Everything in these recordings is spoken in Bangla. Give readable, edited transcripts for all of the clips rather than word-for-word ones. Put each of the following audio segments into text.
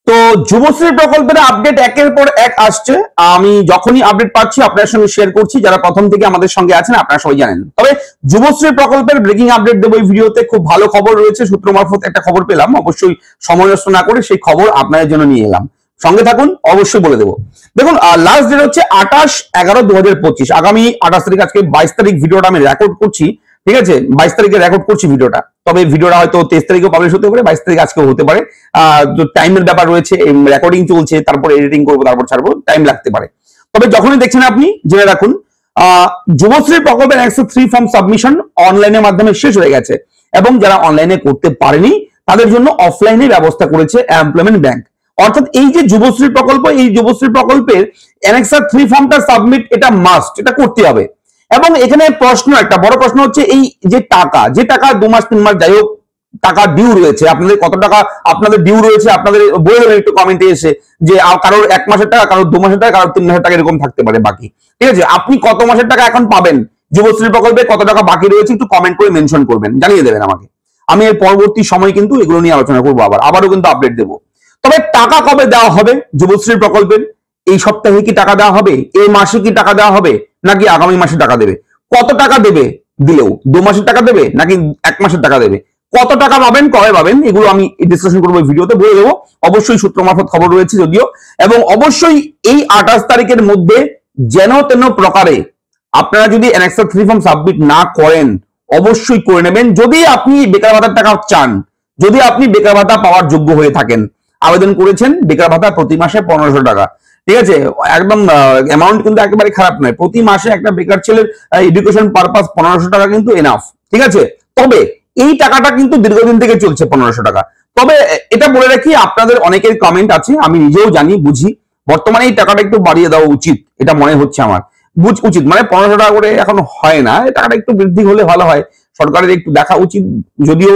তো যুবশ্রী প্রকল্পের আপডেট একের পর এক আসছে। আমি যখনই আপডেট পাচ্ছি আপনাদের সঙ্গে শেয়ার করছি। যারা প্রথম থেকে আমাদের সঙ্গে আছেন আপনারা সবাই জানেন। তবে যুবশ্রী প্রকল্পের ব্রেকিং আপডেট দেবো এই ভিডিওতে। খুব ভালো খবর রয়েছে, সূত্র মারফত একটা খবর পেলাম, অবশ্যই সময় নষ্ট না করে সেই খবর আপনাদের জন্য নিয়ে এলাম। সঙ্গে থাকুন, অবশ্যই বলে দেবো। দেখুন, লাস্ট ডেট হচ্ছে 28/11/2025, আগামী 28 তারিখ। আজকে 22 তারিখ ভিডিওটা আমি রেকর্ড করছি, ঠিক আছে? 22 তারিখে রেকর্ড করছি ভিডিওটা, তবে ভিডিওটা হয়তো 23 তারিখেও পাবলিশ হতে পারে, 22 তারিখ আজকেও হতে পারে। টাইমের ব্যাপার রয়েছে, রেকর্ডিং চলছে, তারপর এডিটিং করবো, তারপর ছাড়বো, টাইম লাগতে পারে। তবে যখনই দেখছেন আপনি জেনে রাখুন, যুবশ্রী প্রকল্পের 103 ফর্ম সাবমিশন অনলাইনের মাধ্যমে শেষ হয়ে গেছে, এবং যারা অনলাইনে করতে পারেনি তাদের জন্য অফলাইনে ব্যবস্থা করেছে এমপ্লয়মেন্ট ব্যাংক। অর্থাৎ এই যে যুবশ্রী প্রকল্প, এই যুবশ্রী প্রকল্পের অ্যানেক্সার 3 ফর্মটা সাবমিট, এটা মাস্ট, এটা করতে হবে। এবং এখানে একটা বড় প্রশ্ন হচ্ছে, এই যে টাকা 2 মাস 3 মাস যাই হোক টাকা ডিউ রয়েছে, আপনাদের কত টাকা আপনাদের ডিউ রয়েছে আপনাদের বলে দেবেন একটু কমেন্টে এসে, যে কারোর 1 মাসের টাকা, কারোর 2 মাসের টাকা, কারোর 3 মাসের টাকা, এরকম থাকতে পারে বাকি। ঠিক আছে, আপনি কত মাসের টাকা এখন পাবেন, যুবশ্রী প্রকল্পে কত টাকা বাকি রয়েছে একটু কমেন্ট করে মেনশন করবেন, জানিয়ে দেবেন আমাকে। আমি এর পরবর্তী সময় কিন্তু এগুলো নিয়ে আলোচনা করবো, আবারও কিন্তু আপডেট দেবো। তবে টাকা কবে দেওয়া হবে যুবশ্রী প্রকল্পের? এই সপ্তাহে কি টাকা দেওয়া হবে? এই মাসে কি টাকা দেওয়া হবে, নাকি আগামী মাসে টাকা দেবে? কত টাকা দেবে দিলেও? 2 মাসের টাকা দেবে নাকি 1 মাসের টাকা দেবে? কত টাকা পাবেন, কবে পাবেন, এগুলো আমি ডিসকাশন করবো ভিডিওতে, বলে দেবো। অবশ্যই সূত্র মারফত খবর রয়েছে যদিও, এবং অবশ্যই এই 28 তারিখের মধ্যে যেন তেন প্রকারে আপনারা যদি অ্যানেক্সার 3 ফর্ম সাবমিট না করেন, অবশ্যই করে নেবেন। যদি আপনি বেকার ভাতার টাকা চান, যদি আপনি বেকার ভাতা পাওয়ার যোগ্য হয়ে থাকেন, আবেদন করেছেন বেকার ভাতা প্রতি মাসে 1500 টাকা, ঠিক আছে? একদম অ্যামাউন্ট কিন্তু একেবারে খারাপ নয়। প্রতি মাসে একটা বেকার ছেলের এডুকেশন পারপাস 1500 টাকা কিন্তু এনাফ, ঠিক আছে? তবে এই টাকাটা কিন্তু দীর্ঘদিন থেকে চলছে 1500 টাকা। তবে এটা বলে রাখি, আপনাদের অনেকের কমেন্ট আছে, আমি নিজেও জানি, বুঝি, বর্তমানে এই টাকাটা একটু বাড়িয়ে দেওয়া উচিত, এটা মনে হচ্ছে আমার উচিত। মানে 1500 টাকা করে এখন হয় না, এই টাকাটা একটু বৃদ্ধি হলে ভালো হয়, সরকারের একটু দেখা উচিত। যদিও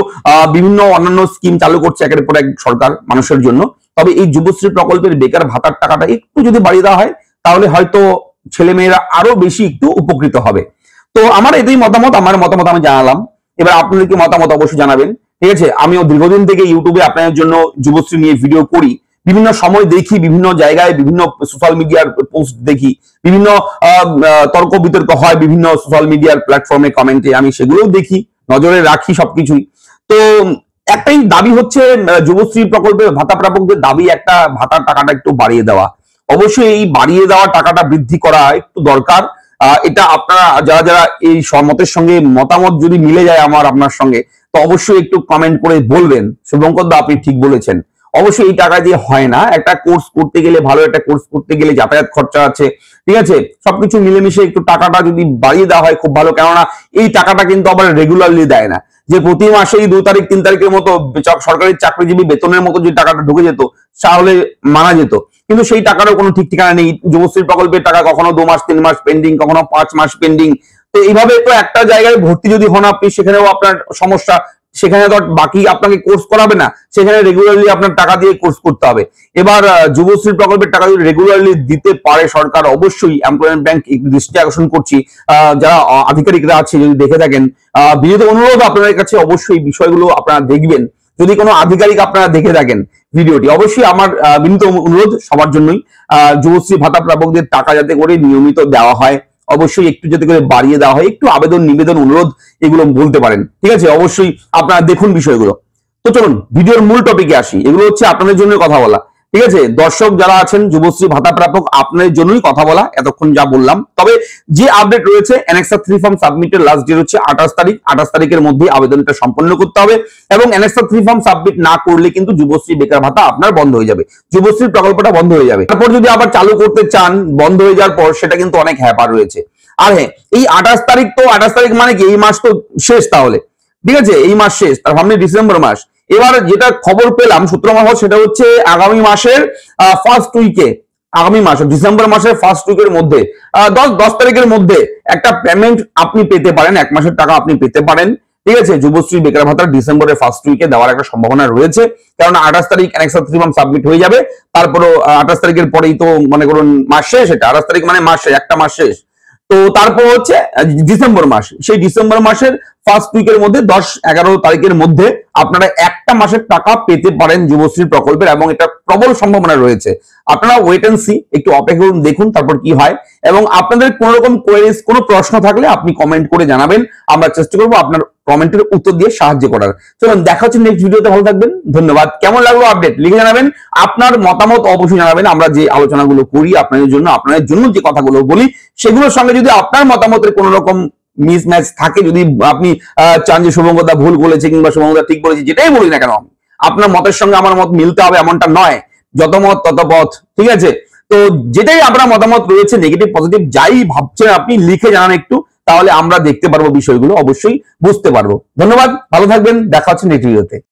বিভিন্ন অন্যান্য স্কিম চালু করছে একের পর এক সরকার মানুষের জন্য, তবে এই যুবশ্রী প্রকল্পের বেকার ভাতার টাকাটা একটু যদি বাড়িয়ে দেওয়া হয়, তাহলে হয়তো ছেলেমেয়েরা আরো বেশি একটু উপকৃত হবে। তো আমার এটাই মতামত, আমার মতামত আমি জানালাম। এবার আপনাদের কি মতামত অবশ্যই জানাবেন, ঠিক আছে? আমিও দীর্ঘদিন থেকে ইউটিউবে আপনাদের জন্য যুবশ্রী নিয়ে ভিডিও করি, বিভিন্ন সময় দেখি, বিভিন্ন জায়গায় বিভিন্ন সোশ্যাল মিডিয়ার পোস্ট দেখি, বিভিন্ন তর্ক বিতর্ক হয় বিভিন্ন সোশ্যাল মিডিয়ার প্ল্যাটফর্মে, কমেন্টে, আমি সেগুলোও দেখি, নজরে রাখি সবকিছুই। তো একটাই দাবি হচ্ছে, যুবশ্রী প্রকল্পের ভাতা প্রাপকদের দাবি একটা, ভাতার টাকাটা একটু বাড়িয়ে দেওয়া। অবশ্যই এই বাড়িয়ে দেওয়া টাকাটা বৃদ্ধি করা একটু দরকার। এটা আপনারা যারা যারা এই মতের সঙ্গে মতামত যদি মিলে যায় আপনার সঙ্গে, তো অবশ্যই একটু কমেন্ট করে বলবেন শুভঙ্কর দা আপনি ঠিক বলেছেন। অবশ্যই এই টাকা দিয়ে হয় না। একটা কোর্স করতে গেলে, ভালো একটা কোর্স করতে গেলে যাতায়াত খরচা আছে, ঠিক আছে? সবকিছু মিলেমিশে একটু টাকাটা যদি বাড়িয়ে দেওয়া হয় খুব ভালো। কেননা এই টাকাটা কিন্তু আবার রেগুলারলি দেয় না, যে প্রতি মাসেই 2 তারিখ 3 তারিখের মতো সরকারি চাকরিজীবী বেতনের মতো যে টাকাটা ঢুকে যেত, তাহলে মানা যেত। কিন্তু সেই টাকারও কোনো ঠিক ঠিকানা নেই। যুবশ্রী প্রকল্পের টাকা কখনো 2 মাস 3 মাস পেন্ডিং, কখনো 5 মাস পেন্ডিং। তো এইভাবে তো একটা জায়গায় ভর্তি যদি হন আপনি, সেখানেও আপনার সমস্যা। সেখানে তো বাকি আপনাকে কোর্স করাবে না, সেখানে রেগুলারলি আপনার টাকা দিয়ে কোর্স করতে হবে। এবার যুবশ্রী প্রকল্পের টাকা যদি রেগুলারলি দিতে পারে সরকার, অবশ্যই এমপ্লয়মেন্ট ব্যাংক দৃষ্টি আকর্ষণ করছি, যারা আধিকারিকরা আছে যদি দেখে থাকেন, বিনীত অনুরোধ আপনাদের কাছে, অবশ্যই বিষয়গুলো আপনারা দেখবেন। যদি কোনো আধিকারিক আপনারা দেখে থাকেন ভিডিওটি, অবশ্যই আমার বিনীত অনুরোধ সবার জন্যই, যুবশ্রী ভাতা প্রাপকদের টাকা যাতে করে নিয়মিত দেওয়া হয়, অবশ্যই একটু যাতে করে বাড়িয়ে দেওয়া হয়, একটু আবেদন নিবেদন অনুরোধ এগুলো বলতে পারেন, ঠিক আছে? অবশ্যই আপনারা দেখুন বিষয়গুলো। তো চলুন ভিডিওর মূল টপিকে আসি। এগুলো হচ্ছে আপনাদের জন্য কথা বলা, ঠিক আছে? দর্শক যারা আছেন যুবশ্রী ভাতা প্রাপক, আপনাদের জন্যই কথা বলা এতক্ষণ যা বললাম। তবে যে আপডেট রয়েছে, অ্যানেক্সার 3 ফর্ম সাবমিটের লাস্ট ডেট হচ্ছে 28 তারিখ। 28 তারিখের মধ্যে আবেদনটা সম্পন্ন করতে হবে, এবং অ্যানেক্সার 3 ফর্ম সাবমিট না করলে কিন্তু যুবশ্রী বেকার ভাতা আপনার বন্ধ হয়ে যাবে, যুবশ্রী প্রকল্পটা বন্ধ হয়ে যাবে। তারপর যদি আবার চালু করতে চান, বন্ধ হয়ে যাওয়ার পর সেটা কিন্তু অনেক হ্যাপার রয়েছে। আর হ্যাঁ, এই 28 তারিখ, তো 28 তারিখ মানে কি এই মাস তো শেষ, তাহলে ঠিক আছে, এই মাস শেষ, তার সামনে ডিসেম্বর মাস। এবার যেটা খবর পেলাম সূত্র মারফত, সেটা হচ্ছে আগামী মাসের ফার্স্ট উইকে, আগামী মাসে ডিসেম্বর মাসের ফার্স্ট উইকের মধ্যে 10 তারিখের মধ্যে একটা পেমেন্ট আপনি পেতে পারেন, 1 মাসের টাকা আপনি পেতে পারেন, ঠিক আছে? যুবশ্রী বেকার ভাতা ডিসেম্বরের ফার্স্ট উইকে দেওয়ার একটা সম্ভাবনা রয়েছে, কারণ 28 তারিখ অ্যানেক্সার 3 ফর্ম সাবমিট হয়ে যাবে। তারপরও 28 তারিখের পরেই তো মনে করুন মাস শেষ, এটা 28 তারিখ মানে মাস শেষ, একটা মাস শেষ। তো তারপর হচ্ছে ডিসেম্বর মাস, সেই ডিসেম্বর মাসের ফার্স্ট উইকের মধ্যে 10-11 তারিখের মধ্যে আপনারা একটা মাসের টাকা পেতে পারেন যুবশ্রী প্রকল্পের, এবং এটা প্রবল সম্ভাবনা রয়েছে। আপনারা ওয়েট এন্ড সি, একটু অপেক্ষা করুন, দেখুন তারপর কি হয়। এবং আপনাদের কোন রকম কোয়েরিজ, কোনো প্রশ্ন থাকলে আপনি কমেন্ট করে জানাবেন, আমরা চেষ্টা করবো আপনার কমেন্টের উত্তর দিয়ে সাহায্য করার। চলুন দেখা হচ্ছে নেক্সট ভিডিওতে, ভালো থাকবেন, ধন্যবাদ। কেমন লাগলো আপডেট লিখে জানাবেন, আপনার মতামত অবশ্যই জানাবেন। আমরা যে আলোচনাগুলো করি আপনাদের জন্য যে কথাগুলো বলি, সেগুলোর সঙ্গে যদি আপনার মতামতের কোন রকম মিসম্যাচ থাকে, যদি আপনি চান যে শুভঙ্করদা ভুল বলেছে কিংবা শুভঙ্করদা ঠিক বলেছে, যেটাই বলি না কেন, আপনার মতের সঙ্গে আমার মত মিলতে হবে এমনটা নয়, যত মত তত পথ, ঠিক আছে? তো যেটাই আপনার মতামত রয়েছে, নেগেটিভ পজিটিভ যাই ভাবছেন আপনি লিখে জানান একটু, তাহলে আমরা দেখতে পারবো বিষয়গুলো, অবশ্যই বুঝতে পারবো। ধন্যবাদ, ভালো থাকবেন, দেখা হচ্ছে নেক্সট ভিডিওতে।